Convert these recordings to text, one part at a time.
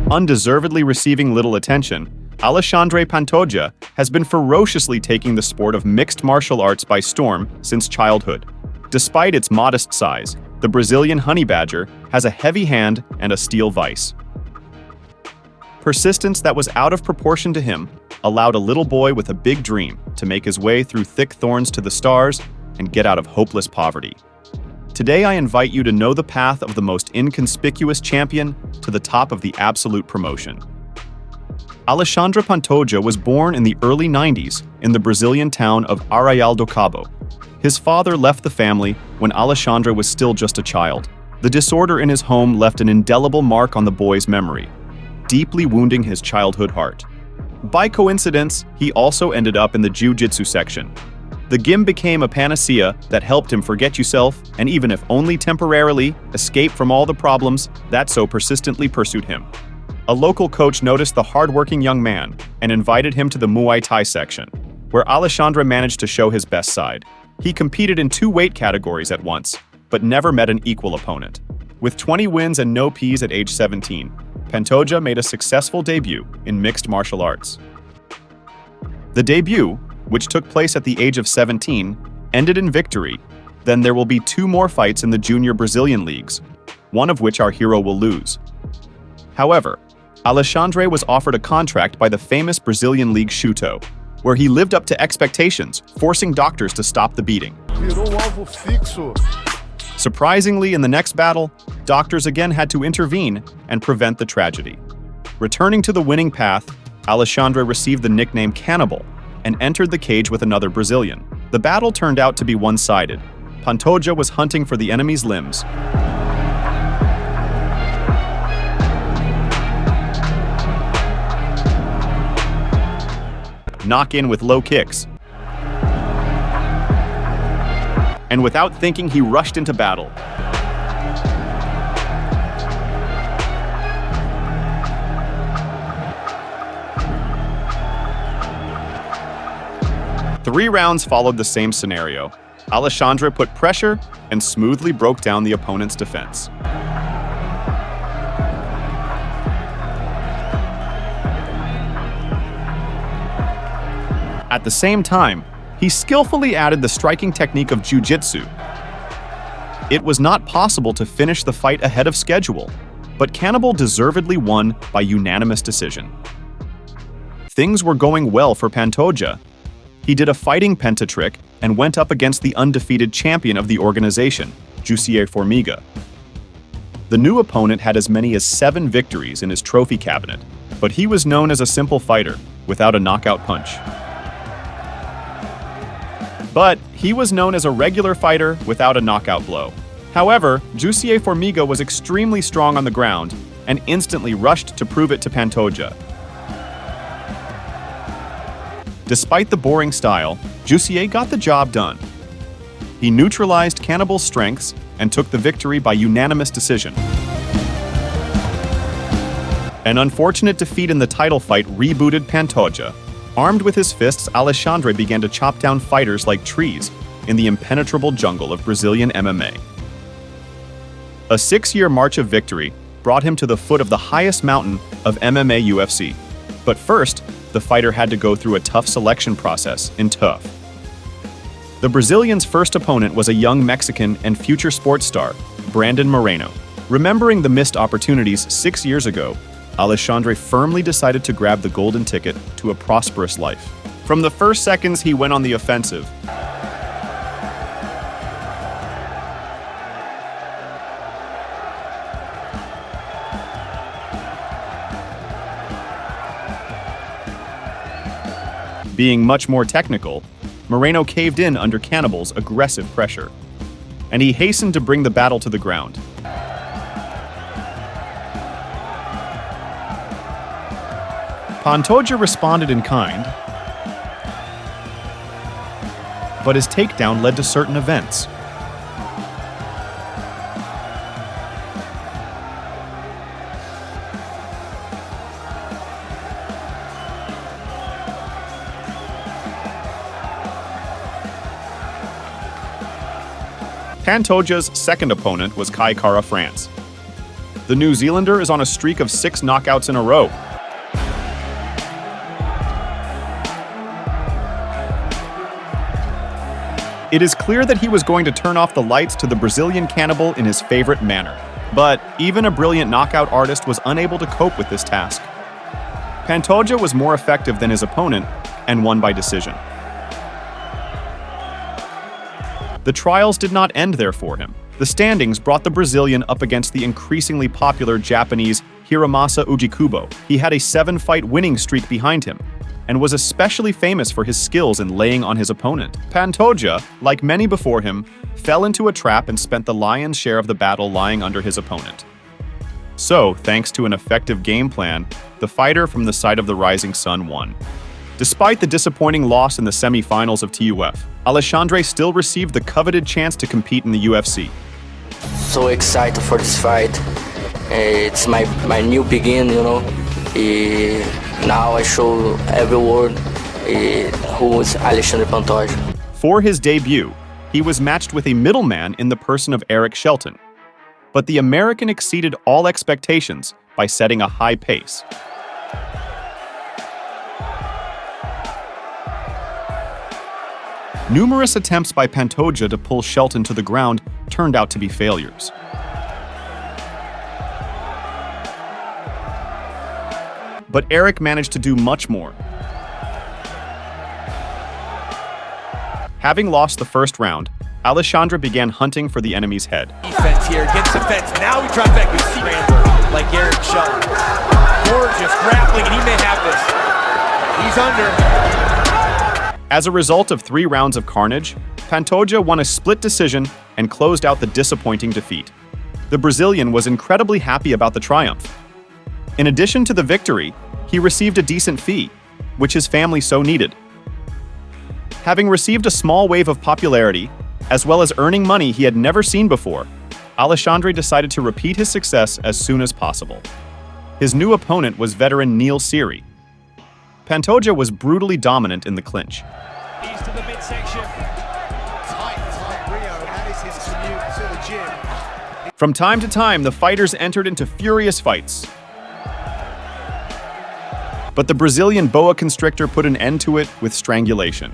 Undeservedly receiving little attention, Alexandre Pantoja has been ferociously taking the sport of mixed martial arts by storm since childhood. Despite its modest size, the Brazilian honey badger has a heavy hand and a steel vise. Persistence that was out of proportion to him allowed a little boy with a big dream to make his way through thick thorns to the stars and get out of hopeless poverty. Today I invite you to know the path of the most inconspicuous champion to the top of the absolute promotion. Alexandre Pantoja was born in the early 90s in the Brazilian town of Arraial do Cabo. His father left the family when Alexandre was still just a child. The disorder in his home left an indelible mark on the boy's memory, deeply wounding his childhood heart. By coincidence, he also ended up in the jiu-jitsu section. The gym became a panacea that helped him forget yourself and, even if only temporarily, escape from all the problems that so persistently pursued him. A local coach noticed the hard-working young man and invited him to the Muay Thai section, where Alexandre managed to show his best side. He competed in 2 weight categories at once, but never met an equal opponent. With 20 wins and no Ps at age 17, Pantoja made a successful debut in mixed martial arts. The debut, which took place at the age of 17, ended in victory. Then there will be 2 more fights in the junior Brazilian leagues, one of which our hero will lose. However, Alexandre was offered a contract by the famous Brazilian league Chuto, where he lived up to expectations, forcing doctors to stop the beating. Surprisingly, in the next battle, doctors again had to intervene and prevent the tragedy. Returning to the winning path, Alexandre received the nickname Cannibal and entered the cage with another Brazilian. The battle turned out to be one-sided. Pantoja was hunting for the enemy's limbs. Knock in with low kicks. And without thinking, he rushed into battle. Three rounds followed the same scenario. Alexandre put pressure and smoothly broke down the opponent's defense. At the same time, he skillfully added the striking technique of jiu-jitsu. It was not possible to finish the fight ahead of schedule, but Cannibal deservedly won by unanimous decision. Things were going well for Pantoja. He did a fighting penta trick and went up against the undefeated champion of the organization, Jussier Formiga. The new opponent had as many as 7 victories in his trophy cabinet, but he was known as a simple fighter without a knockout punch. But he was known as a regular fighter without a knockout blow. However, Jussier Formiga was extremely strong on the ground and instantly rushed to prove it to Pantoja. Despite the boring style, Jussier got the job done. He neutralized Cannibal's strengths and took the victory by unanimous decision. An unfortunate defeat in the title fight rebooted Pantoja. Armed with his fists, Alexandre began to chop down fighters like trees in the impenetrable jungle of Brazilian MMA. A 6-year march of victory brought him to the foot of the highest mountain of MMA UFC. But first, the fighter had to go through a tough selection process in TUF. The Brazilian's first opponent was a young Mexican and future sports star, Brandon Moreno. Remembering the missed opportunities 6 years ago, Alexandre firmly decided to grab the golden ticket to a prosperous life. From the first seconds, he went on the offensive. Being much more technical, Moreno caved in under Cannibal's aggressive pressure, and he hastened to bring the battle to the ground. Pantoja responded in kind, but his takedown led to certain events. Pantoja's second opponent was Kai Kara France. The New Zealander is on a streak of 6 knockouts in a row. It is clear that he was going to turn off the lights to the Brazilian cannibal in his favorite manner. But even a brilliant knockout artist was unable to cope with this task. Pantoja was more effective than his opponent and won by decision. The trials did not end there for him. The standings brought the Brazilian up against the increasingly popular Japanese Hiromasa Ujikubo. He had a 7-fight winning streak behind him and was especially famous for his skills in laying on his opponent. Pantoja, like many before him, fell into a trap and spent the lion's share of the battle lying under his opponent. So, thanks to an effective game plan, the fighter from the side of the rising sun won. Despite the disappointing loss in the semi-finals of TUF, Alexandre still received the coveted chance to compete in the UFC. So excited for this fight. It's my new beginning, you know. Now I show every world who is Alexandre Pantoja. For his debut, he was matched with a middleman in the person of Eric Shelton. But the American exceeded all expectations by setting a high pace. Numerous attempts by Pantoja to pull Shelton to the ground turned out to be failures. But Eric managed to do much more. Having lost the first round, Alexandre began hunting for the enemy's head. Defense here, gets the fence, now we try back with Scrambler, like Eric Shelton. Gorgeous grappling, and he may have this. He's under. As a result of 3 rounds of carnage, Pantoja won a split decision and closed out the disappointing defeat. The Brazilian was incredibly happy about the triumph. In addition to the victory, he received a decent fee, which his family so needed. Having received a small wave of popularity, as well as earning money he had never seen before, Alexandre decided to repeat his success as soon as possible. His new opponent was veteran Neil Seery. Pantoja was brutally dominant in the clinch. He's to the midsection. Tight Rio, that is his commute to the gym. From time to time, the fighters entered into furious fights. But the Brazilian boa constrictor put an end to it with strangulation.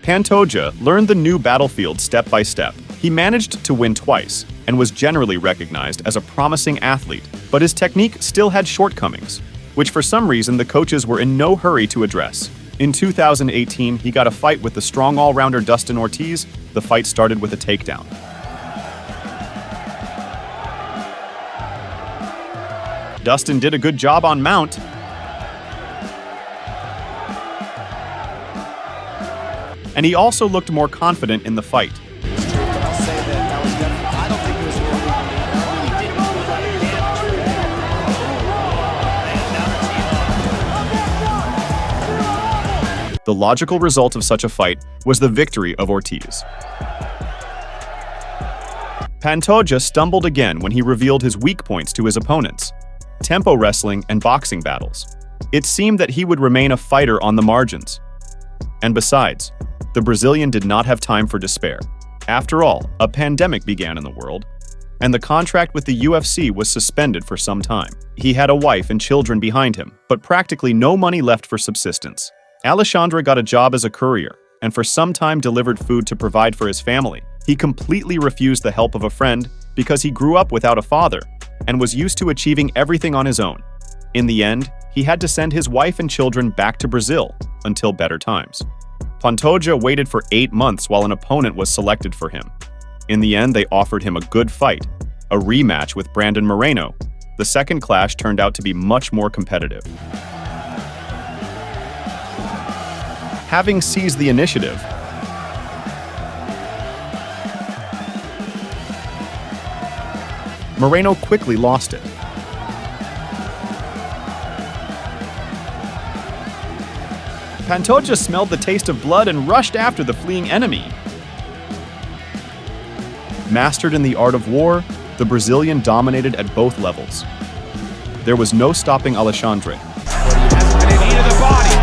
Pantoja learned the new battlefield step by step. He managed to win twice and was generally recognized as a promising athlete, but his technique still had shortcomings, which for some reason the coaches were in no hurry to address. In 2018, he got a fight with the strong all-rounder Dustin Ortiz. The fight started with a takedown. Dustin did a good job on mount, and he also looked more confident in the fight. The logical result of such a fight was the victory of Ortiz. Pantoja stumbled again when he revealed his weak points to his opponents: tempo wrestling and boxing battles. It seemed that he would remain a fighter on the margins. And besides, the Brazilian did not have time for despair. After all, a pandemic began in the world, and the contract with the UFC was suspended for some time. He had a wife and children behind him, but practically no money left for subsistence. Alexandre got a job as a courier, and for some time delivered food to provide for his family. He completely refused the help of a friend because he grew up without a father and was used to achieving everything on his own. In the end, he had to send his wife and children back to Brazil until better times. Pantoja waited for 8 months while an opponent was selected for him. In the end, they offered him a good fight, a rematch with Brandon Moreno. The second clash turned out to be much more competitive. Having seized the initiative, Moreno quickly lost it. Pantoja smelled the taste of blood and rushed after the fleeing enemy. Mastered in the art of war, the Brazilian dominated at both levels. There was no stopping Alexandre. Into the body.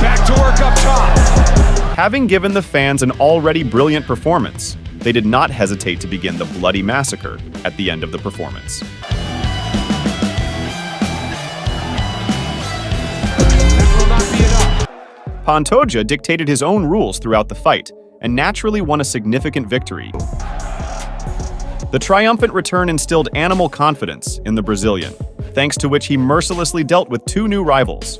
Back to work up top. Having given the fans an already brilliant performance, they did not hesitate to begin the bloody massacre at the end of the performance. Pantoja dictated his own rules throughout the fight and naturally won a significant victory. The triumphant return instilled animal confidence in the Brazilian, thanks to which he mercilessly dealt with two new rivals.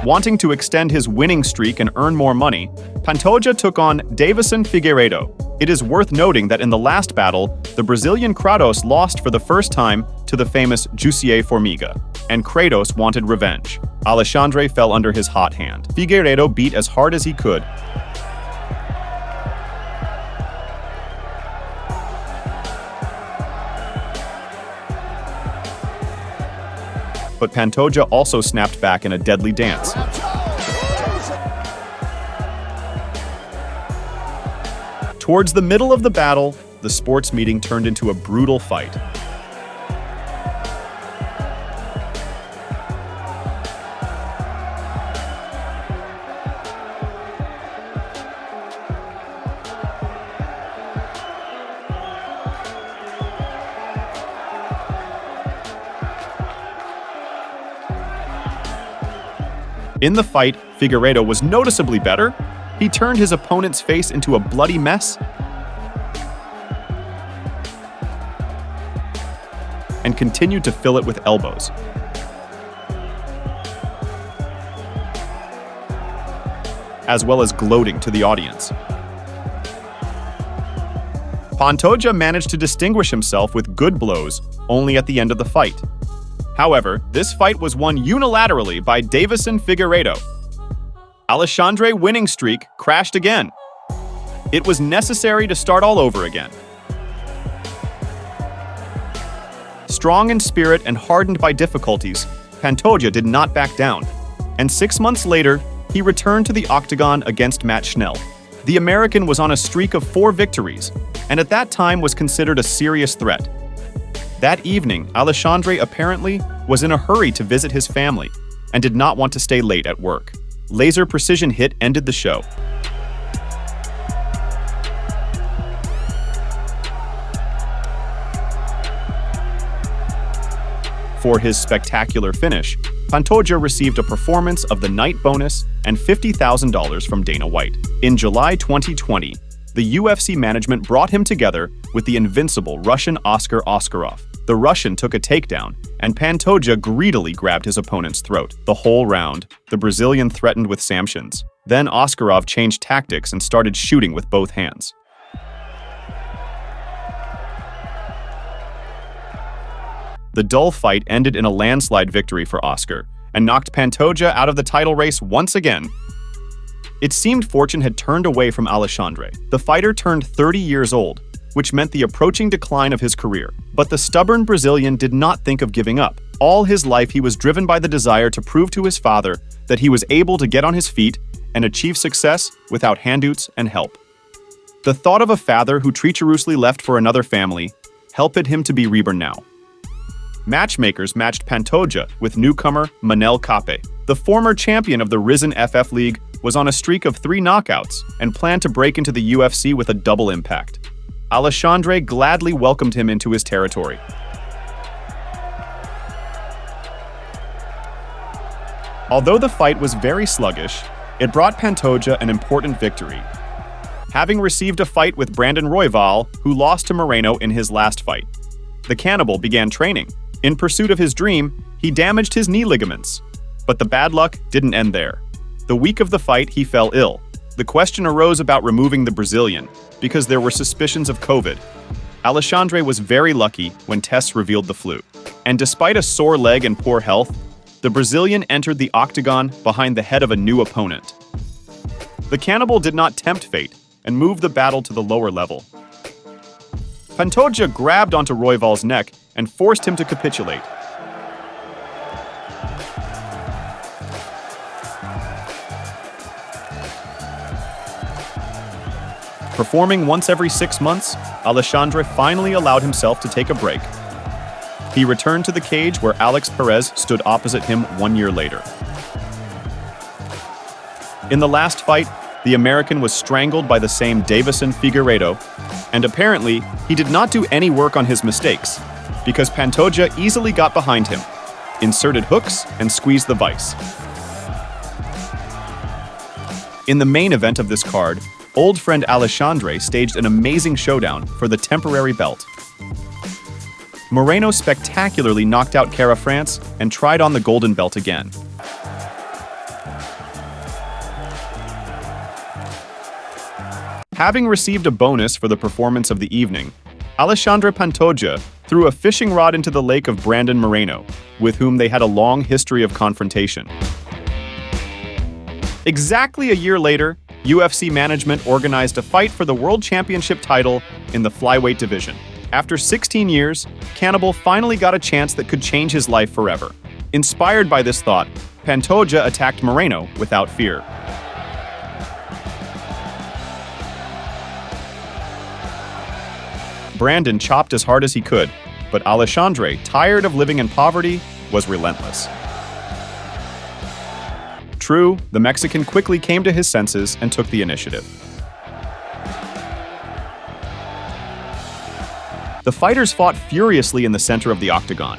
Wanting to extend his winning streak and earn more money, Pantoja took on Davison Figueiredo. It is worth noting that in the last battle, the Brazilian Kratos lost for the first time to the famous Jussier Formiga, and Kratos wanted revenge. Alexandre fell under his hot hand. Figueiredo beat as hard as he could. But Pantoja also snapped back in a deadly dance. Towards the middle of the battle, the sports meeting turned into a brutal fight. In the fight, Figueiredo was noticeably better. He turned his opponent's face into a bloody mess and continued to fill it with elbows. As well as gloating to the audience. Pantoja managed to distinguish himself with good blows only at the end of the fight. However, this fight was won unilaterally by Davison Figueiredo. Alexandre's winning streak crashed again. It was necessary to start all over again. Strong in spirit and hardened by difficulties, Pantoja did not back down. And 6 months later, he returned to the octagon against Matt Schnell. The American was on a streak of 4 victories, and at that time was considered a serious threat. That evening, Alexandre apparently was in a hurry to visit his family and did not want to stay late at work. Laser precision hit ended the show. For his spectacular finish, Pantoja received a Performance of the Night bonus and $50,000 from Dana White. In July 2020, the UFC management brought him together with the invincible Russian Oskar Oskarov. The Russian took a takedown, and Pantoja greedily grabbed his opponent's throat. The whole round, the Brazilian threatened with sanctions. Then Oskarov changed tactics and started shooting with both hands. The dull fight ended in a landslide victory for Oskar and knocked Pantoja out of the title race once again. It seemed fortune had turned away from Alexandre. The fighter turned 30 years old, which meant the approaching decline of his career. But the stubborn Brazilian did not think of giving up. All his life he was driven by the desire to prove to his father that he was able to get on his feet and achieve success without handouts and help. The thought of a father who treacherously left for another family helped him to be reborn now. Matchmakers matched Pantoja with newcomer Manel Kape. The former champion of the Risen FF League was on a streak of 3 knockouts and planned to break into the UFC with a double impact. Alexandre gladly welcomed him into his territory. Although the fight was very sluggish, it brought Pantoja an important victory. Having received a fight with Brandon Royval, who lost to Moreno in his last fight, the cannibal began training. In pursuit of his dream, he damaged his knee ligaments. But the bad luck didn't end there. The week of the fight, he fell ill. The question arose about removing the Brazilian, because there were suspicions of COVID. Alexandre was very lucky when tests revealed the flu. And despite a sore leg and poor health, the Brazilian entered the octagon behind the head of a new opponent. The cannibal did not tempt fate and moved the battle to the lower level. Pantoja grabbed onto Royval's neck and forced him to capitulate. Performing once every 6 months, Alexandre finally allowed himself to take a break. He returned to the cage where Alex Perez stood opposite him 1 year later. In the last fight, the American was strangled by the same Davison Figueiredo, and apparently, he did not do any work on his mistakes, because Pantoja easily got behind him, inserted hooks, and squeezed the vice. In the main event of this card, old friend Alexandre staged an amazing showdown for the temporary belt. Moreno spectacularly knocked out Kara France and tried on the golden belt again. Having received a bonus for the performance of the evening, Alexandre Pantoja threw a fishing rod into the lake of Brandon Moreno, with whom they had a long history of confrontation. Exactly a year later, UFC management organized a fight for the World Championship title in the flyweight division. After 16 years, Cannibal finally got a chance that could change his life forever. Inspired by this thought, Pantoja attacked Moreno without fear. Brandon chopped as hard as he could, but Alexandre, tired of living in poverty, was relentless. True, the Mexican quickly came to his senses and took the initiative. The fighters fought furiously in the center of the octagon.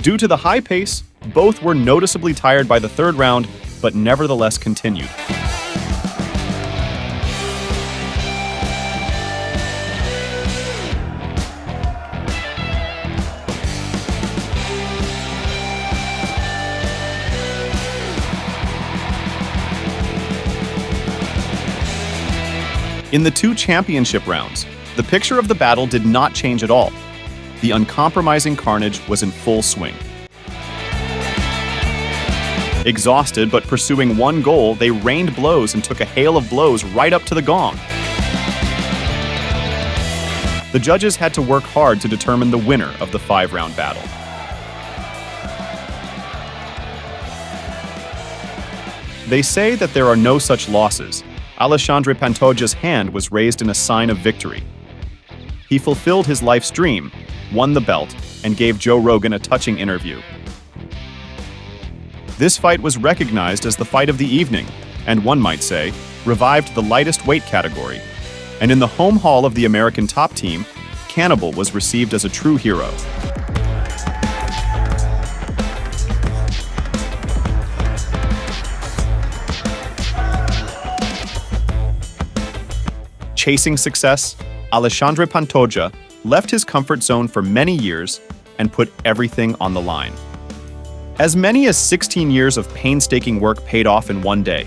Due to the high pace, both were noticeably tired by the third round, but nevertheless continued. In the 2 championship rounds, the picture of the battle did not change at all. The uncompromising carnage was in full swing. Exhausted but pursuing one goal, they rained blows and took a hail of blows right up to the gong. The judges had to work hard to determine the winner of the 5-round battle. They say that there are no such losses. Alexandre Pantoja's hand was raised in a sign of victory. He fulfilled his life's dream, won the belt, and gave Joe Rogan a touching interview. This fight was recognized as the fight of the evening, and one might say, revived the lightest weight category. And in the home hall of the American top team, Cannibal was received as a true hero. Chasing success, Alexandre Pantoja left his comfort zone for many years and put everything on the line. As many as 16 years of painstaking work paid off in one day,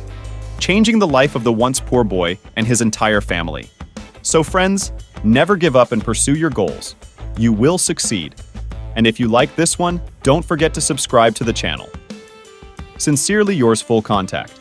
changing the life of the once poor boy and his entire family. So friends, never give up and pursue your goals. You will succeed. And if you like this one, don't forget to subscribe to the channel. Sincerely yours, Full Contact.